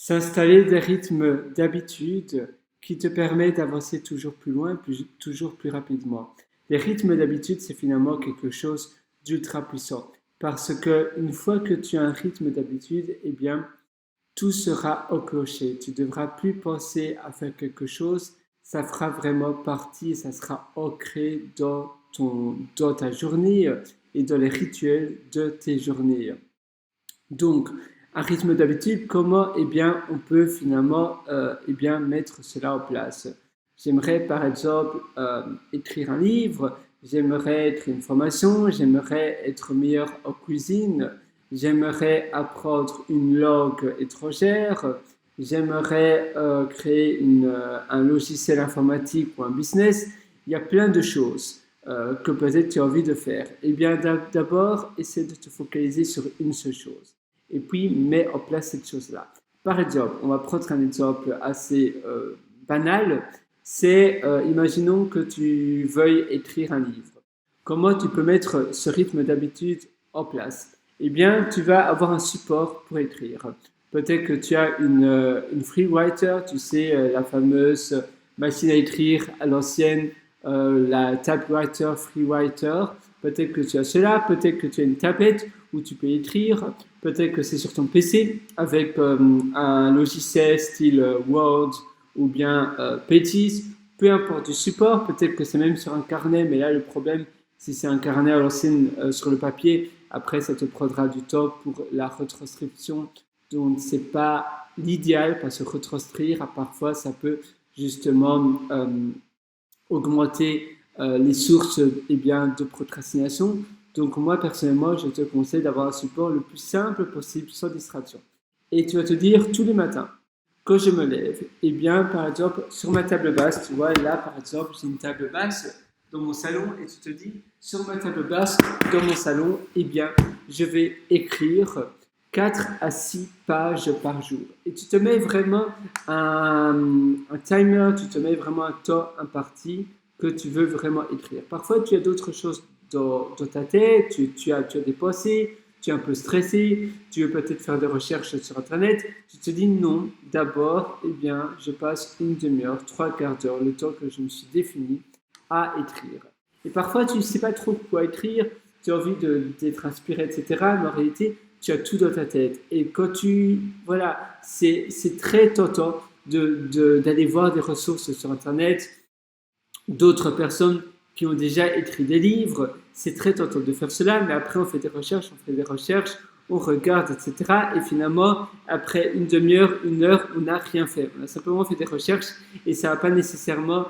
S'installer des rythmes d'habitude qui te permettent d'avancer toujours plus loin, toujours plus rapidement. Les rythmes d'habitude, c'est finalement quelque chose d'ultra puissant. Parce que une fois que tu as un rythme d'habitude, eh bien, tout sera enclenché. Tu ne devras plus penser à faire quelque chose. Ça fera vraiment partie, ça sera ancré dans ta journée et dans les rituels de tes journées. Donc, un rythme d'habitude, comment on peut finalement mettre cela en place. J'aimerais par exemple écrire un livre, j'aimerais écrire une formation, j'aimerais être meilleur en cuisine, j'aimerais apprendre une langue étrangère, j'aimerais créer un logiciel informatique ou un business. Il y a plein de choses que peut-être tu as envie de faire. Eh bien, d'abord, essaie de te focaliser sur une seule chose et puis mets en place cette chose-là. Par exemple, on va prendre un exemple assez banal, c'est imaginons que tu veuilles écrire un livre. Comment tu peux mettre ce rythme d'habitude en place? Eh bien, tu vas avoir un support pour écrire. Peut-être que tu as une FreeWriter, tu sais, la fameuse machine à écrire à l'ancienne, la typewriter FreeWriter. Peut-être que tu as cela, peut-être que tu as une tablette où tu peux écrire, peut-être que c'est sur ton PC avec un logiciel style Word ou bien Pages, peu importe du support, peut-être que c'est même sur un carnet, mais là le problème, si c'est un carnet à l'ancienne sur le papier, après ça te prendra du temps pour la retranscription, donc c'est pas l'idéal parce que retranscrire, parfois ça peut justement augmenter les sources de procrastination. Donc moi personnellement, je te conseille d'avoir un support le plus simple possible sans distraction. Et tu vas te dire tous les matins, quand je me lève, par exemple, sur ma table basse, tu vois, là par exemple, j'ai une table basse dans mon salon et tu te dis, sur ma table basse, dans mon salon, je vais écrire 4 à 6 pages par jour. Et tu te mets vraiment un timer, tu te mets vraiment un temps imparti que tu veux vraiment écrire. Parfois, tu as d'autres choses dans ta tête, tu as des pensées, tu es un peu stressé, tu veux peut-être faire des recherches sur Internet. Tu te dis non, d'abord, je passe une demi-heure, 3/4 d'heure, le temps que je me suis défini à écrire. Et parfois, tu ne sais pas trop quoi écrire, tu as envie d'être inspiré, etc. Mais en réalité, tu as tout dans ta tête. Et quand c'est très tentant d'aller voir des ressources sur Internet, d'autres personnes qui ont déjà écrit des livres. C'est très tentant de faire cela, mais après on fait des recherches, on regarde, etc. Et finalement, après une demi-heure, une heure, on n'a rien fait. On a simplement fait des recherches et ça ne va pas nécessairement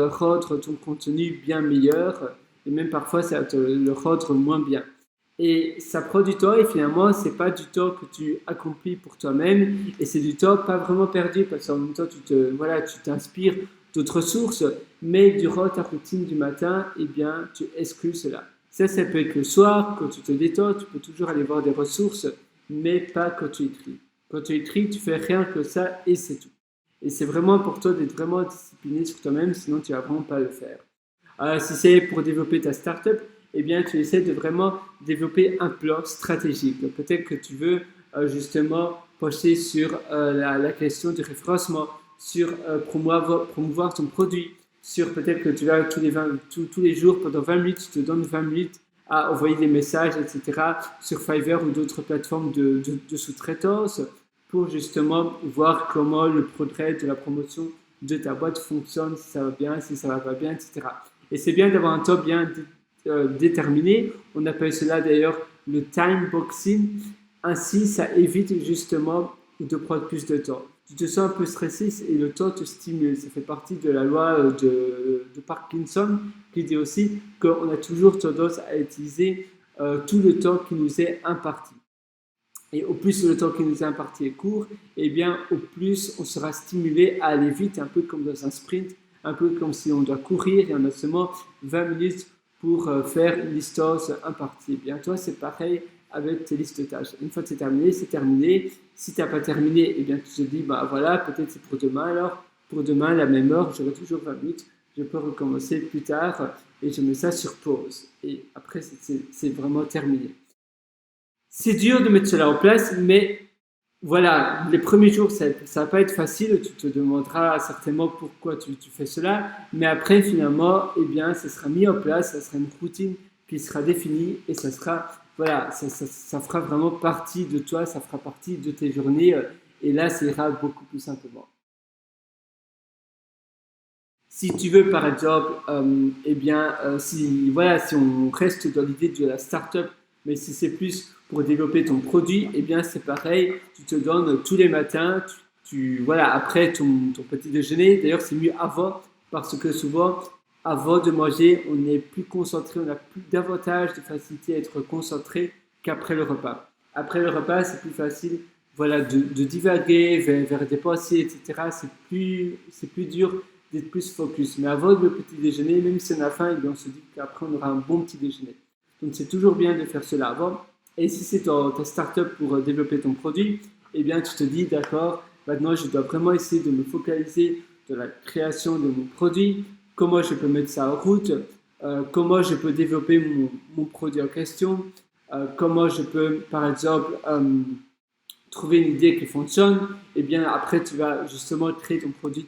rendre ton contenu bien meilleur. Et même parfois, ça va te le rendre moins bien. Et ça prend du temps et finalement, ce n'est pas du temps que tu accomplis pour toi-même et c'est du temps pas vraiment perdu parce qu'en même temps, tu t'inspires d'autres sources, mais durant ta routine du matin, tu exclus cela. Ça peut être le soir, quand tu te détends, tu peux toujours aller voir des ressources, mais pas quand tu écris. Quand tu écris, tu fais rien que ça et c'est tout. Et c'est vraiment important d'être vraiment discipliné sur toi-même, sinon tu vas vraiment pas le faire. Si c'est pour développer ta startup, tu essaies de vraiment développer un plan stratégique. Peut-être que tu veux justement pencher sur la question du référencement, sur promouvoir ton produit, sur peut-être que tu vas tous les jours, pendant 20 minutes, tu te donnes 20 minutes à envoyer des messages, etc. sur Fiverr ou d'autres plateformes de sous-traitance pour justement voir comment le progrès de la promotion de ta boîte fonctionne, si ça va bien, si ça va pas bien, etc. Et c'est bien d'avoir un temps bien déterminé. On appelle cela d'ailleurs le time boxing. Ainsi, ça évite justement de prendre plus de temps. Tu te sens un peu stressé et le temps te stimule. Ça fait partie de la loi de Parkinson qui dit aussi qu'on a toujours tendance à utiliser tout le temps qui nous est imparti. Et au plus le temps qui nous est imparti est court, au plus on sera stimulé à aller vite, un peu comme dans un sprint, un peu comme si on doit courir et on a seulement 20 minutes pour faire une distance impartie. Toi, c'est pareil avec tes listes de tâches. Une fois que c'est terminé, c'est terminé. Si tu n'as pas terminé, tu te dis, peut-être c'est pour demain alors. Pour demain, à la même heure, j'aurai toujours 20 minutes. Je peux recommencer plus tard et je mets ça sur pause. Et après, c'est vraiment terminé. C'est dur de mettre cela en place, mais Voilà, les premiers jours, ça va pas être facile. Tu te demanderas certainement pourquoi tu fais cela. Mais après, finalement, eh bien, ça sera mis en place, ça sera une routine qui sera définie et ça sera, voilà, ça fera vraiment partie de toi, ça fera partie de tes journées. Et là, ça ira beaucoup plus simplement. Si tu veux, par exemple, eh bien, si, voilà, si on reste dans l'idée de la startup, mais si c'est plus pour développer ton produit, eh bien, c'est pareil. Tu te donnes tous les matins, voilà, après ton petit déjeuner. D'ailleurs, c'est mieux avant, parce que souvent, avant de manger, on est plus concentré, on a plus davantage de facilité à être concentré qu'après le repas. Après le repas, c'est plus facile, voilà, de divaguer vers des pensées, etc. C'est plus dur d'être plus focus. Mais avant le petit déjeuner, même si on a faim, on se dit qu'après on aura un bon petit déjeuner. Donc c'est toujours bien de faire cela avant. Et si c'est ta startup pour développer ton produit, eh bien tu te dis d'accord, maintenant je dois vraiment essayer de me focaliser de la création de mon produit, comment je peux mettre ça en route, comment je peux développer mon produit en question, comment je peux par exemple trouver une idée qui fonctionne, et bien après tu vas justement créer ton produit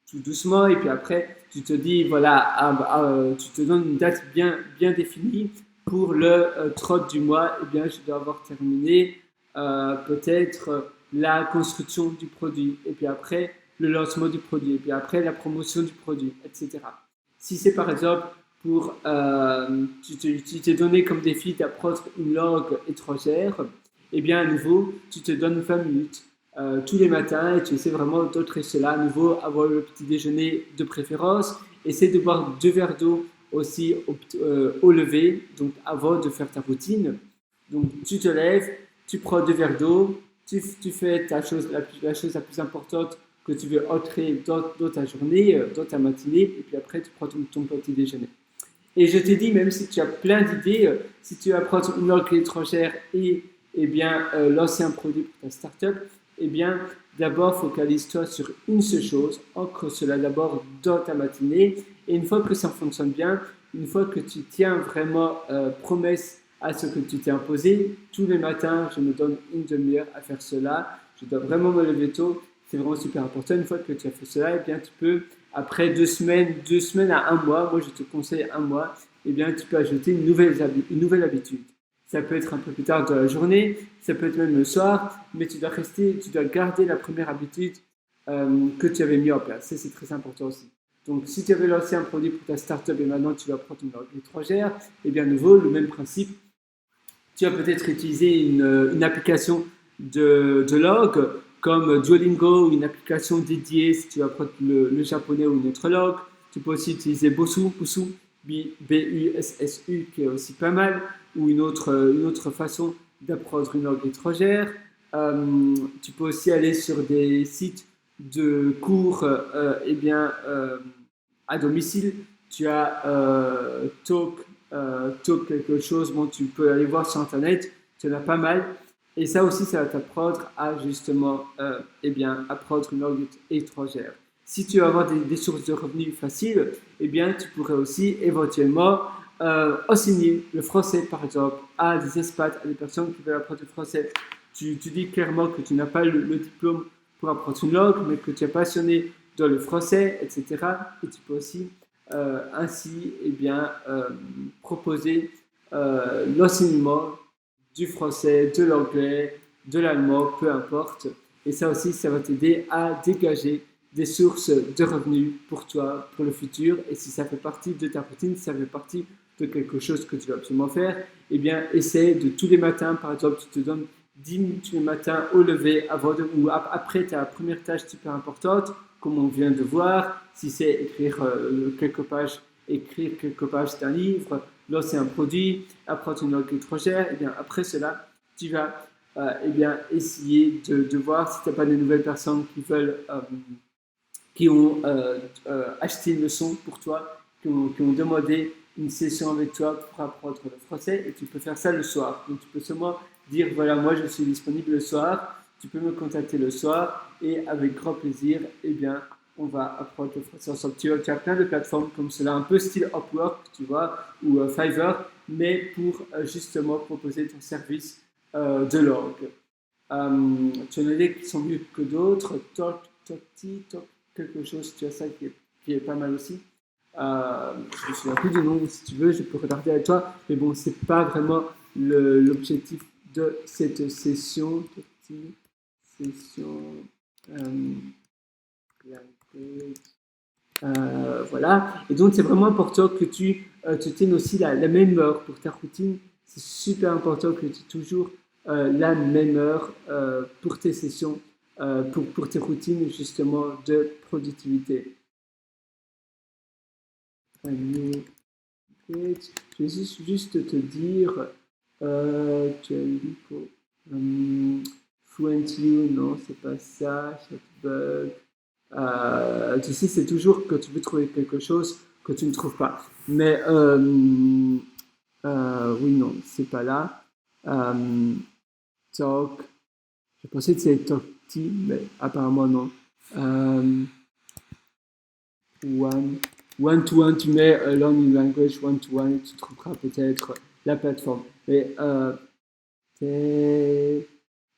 tout doucement et puis après tu te dis voilà, tu te donnes une date bien définie pour le 30 du mois, et bien je dois avoir terminé peut-être la construction du produit et puis après le lancement du produit et puis après la promotion du produit, etc. Si c'est par exemple pour tu t'es donné comme défi d'apprendre une langue étrangère, eh bien, à nouveau, tu te donnes 20 minutes tous les matins et tu essaies vraiment d'entrer cela. À nouveau, avoir le petit déjeuner de préférence. Essaie de boire 2 verres d'eau aussi au lever, donc avant de faire ta routine. Donc, tu te lèves, tu prends 2 verres d'eau, tu fais la chose la plus importante que tu veux entrer dans ta journée, dans ta matinée, et puis après, tu prends ton petit déjeuner. Et je te dis, même si tu as plein d'idées, si tu apprends une langue étrangère et eh bien, lancer un produit pour ta startup, eh bien, d'abord, focalise-toi sur une seule chose, ancre cela d'abord dans ta matinée, et une fois que ça fonctionne bien, une fois que tu tiens vraiment promesse à ce que tu t'es imposé, tous les matins, je me donne une demi-heure à faire cela, je dois vraiment me lever tôt, c'est vraiment super important. Une fois que tu as fait cela, eh bien, tu peux, après 2 semaines à un mois, moi je te conseille un mois, eh bien, tu peux ajouter une nouvelle habitude. Ça peut être un peu plus tard dans la journée, ça peut être même le soir, mais tu dois garder la première habitude que tu avais mis en place. Ça, c'est très important aussi. Donc, si tu avais lancé un produit pour ta startup et maintenant tu vas prendre une langue étrangère, eh bien, à nouveau, le même principe. Tu vas peut-être utiliser une application de langue comme Duolingo ou une application dédiée si tu vas apprendre le japonais ou une autre langue. Tu peux aussi utiliser Bussu, B-U-S-S-U, qui est aussi pas mal, ou une autre façon d'apprendre une langue étrangère. Tu peux aussi aller sur des sites de cours eh bien, à domicile. Tu as Talk quelque chose, bon, tu peux aller voir sur Internet, tu en as pas mal. Et ça aussi, ça va t'apprendre à justement eh bien, apprendre une langue étrangère. Si tu veux avoir des sources de revenus faciles, eh bien, tu pourrais aussi éventuellement enseigner le français, par exemple, à des expats, à des personnes qui veulent apprendre le français. Tu dis clairement que tu n'as pas le diplôme pour apprendre une langue, mais que tu es passionné dans le français, etc. Et tu peux aussi ainsi eh bien, proposer l'enseignement du français, de l'anglais, de l'allemand, peu importe. Et ça aussi, ça va t'aider à dégager des sources de revenus pour toi, pour le futur. Et si ça fait partie de ta routine, si ça fait partie de quelque chose que tu vas absolument faire, eh bien, essaie de tous les matins, par exemple, tu te donnes 10 minutes tous les matins au lever ou après ta première tâche super importante, comme on vient de voir, si c'est écrire quelques pages d'un livre, lancer un produit, apprendre une langue étrangère, et bien après cela, tu vas eh bien, essayer de voir si tu n'as pas de nouvelles personnes qui ont acheté une leçon pour toi, qui ont demandé une session avec toi pour apprendre le français, et tu peux faire ça le soir. Donc tu peux seulement dire voilà, moi je suis disponible le soir, tu peux me contacter le soir et avec grand plaisir, eh bien, on va apprendre le français ensemble. Tu as plein de plateformes comme cela, un peu style Upwork, tu vois, ou Fiverr, mais pour justement proposer ton service de langue. Tu en as des qui sont mieux que d'autres. Talk, quelque chose, tu as ça qui est pas mal aussi. Je me souviens plus du nom, si tu veux, je peux regarder avec toi. Mais bon, c'est pas vraiment l'objectif de cette session. Session. Euh, voilà. Et donc, c'est vraiment important que tu tiennes aussi la même heure pour ta routine. C'est super important que tu aies toujours la même heure pour tes sessions, pour tes routines justement de productivité. Je vais juste te dire, tu as dit pour Fluent You, non, c'est pas ça, Chatbug. Tu sais, c'est toujours que tu veux trouver quelque chose que tu ne trouves pas. Mais oui, non, c'est pas là. Talk. Je pensais que c'était Talk-T, mais apparemment non. One-to-one, tu mets Learning Language One-to-one et tu trouveras peut-être la plateforme. Mais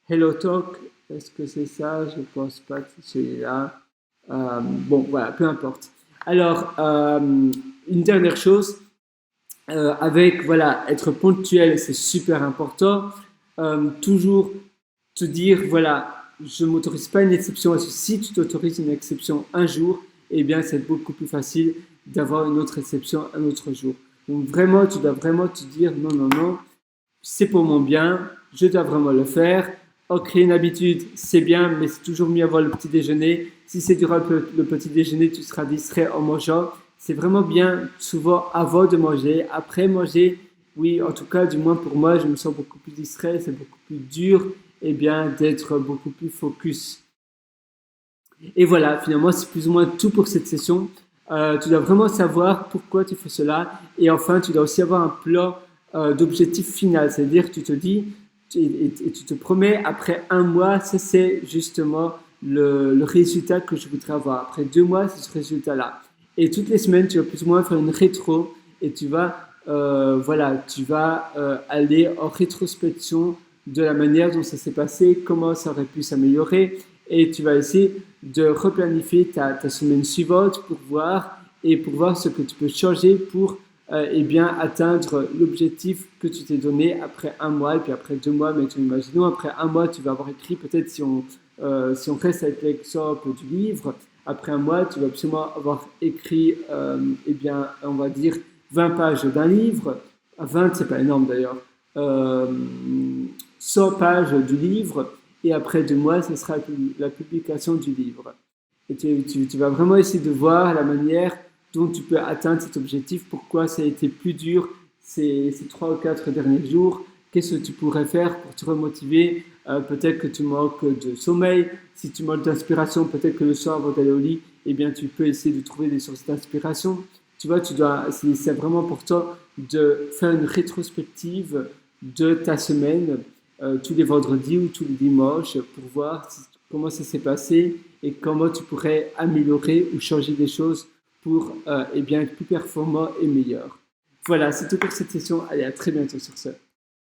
Hello Talk, est-ce que c'est ça? Je pense pas que c'est là. Bon, voilà, peu importe. Alors, une dernière chose, avec, voilà, être ponctuel, c'est super important. Toujours te dire, voilà, je ne m'autorise pas une exception. Si tu t'autorises une exception un jour, eh bien, c'est beaucoup plus facile d'avoir une autre exception un autre jour. Donc, vraiment, tu dois vraiment te dire, non, non, non, c'est pour mon bien, je dois vraiment le faire. Créer une habitude, c'est bien, mais c'est toujours mieux avoir le petit déjeuner. Si c'est durant le petit déjeuner, tu seras distrait en mangeant. C'est vraiment bien, souvent avant de manger, après manger. Oui, en tout cas, du moins pour moi, je me sens beaucoup plus distrait, c'est beaucoup plus dur, et bien d'être beaucoup plus focus. Et voilà, finalement, c'est plus ou moins tout pour cette session. Tu dois vraiment savoir pourquoi tu fais cela. Et enfin, tu dois aussi avoir un plan d'objectif final. C'est-à-dire que tu te dis et tu te promets, après un mois, ça c'est justement le résultat que je voudrais avoir. Après 2 mois, c'est ce résultat-là. Et toutes les semaines, tu vas plus ou moins faire une rétro et tu vas, aller en rétrospection de la manière dont ça s'est passé, comment ça aurait pu s'améliorer et tu vas essayer de replanifier ta semaine suivante pour voir ce que tu peux changer pour bien atteindre l'objectif que tu t'es donné après un mois et puis après 2 mois. Mais imaginons après un mois, tu vas avoir écrit peut-être si on reste avec l'exemple du livre, après un mois, tu vas absolument avoir écrit, on va dire 20 pages d'un livre. 20, c'est pas énorme d'ailleurs. 100 pages du livre et après 2 mois, ce sera la publication du livre. Et tu vas vraiment essayer de voir la manière dont tu peux atteindre cet objectif, pourquoi ça a été plus dur ces 3 ou 4 derniers jours, qu'est-ce que tu pourrais faire pour te remotiver, peut-être que tu manques de sommeil, si tu manques d'inspiration, peut-être que le soir avant d'aller au lit, eh bien tu peux essayer de trouver des sources d'inspiration. Tu vois, c'est vraiment important de faire une rétrospective de ta semaine tous les vendredis ou tous les dimanches pour voir comment ça s'est passé et comment tu pourrais améliorer ou changer des choses pour être plus performant et meilleur. Voilà, c'est tout pour cette session. Allez, à très bientôt sur ce.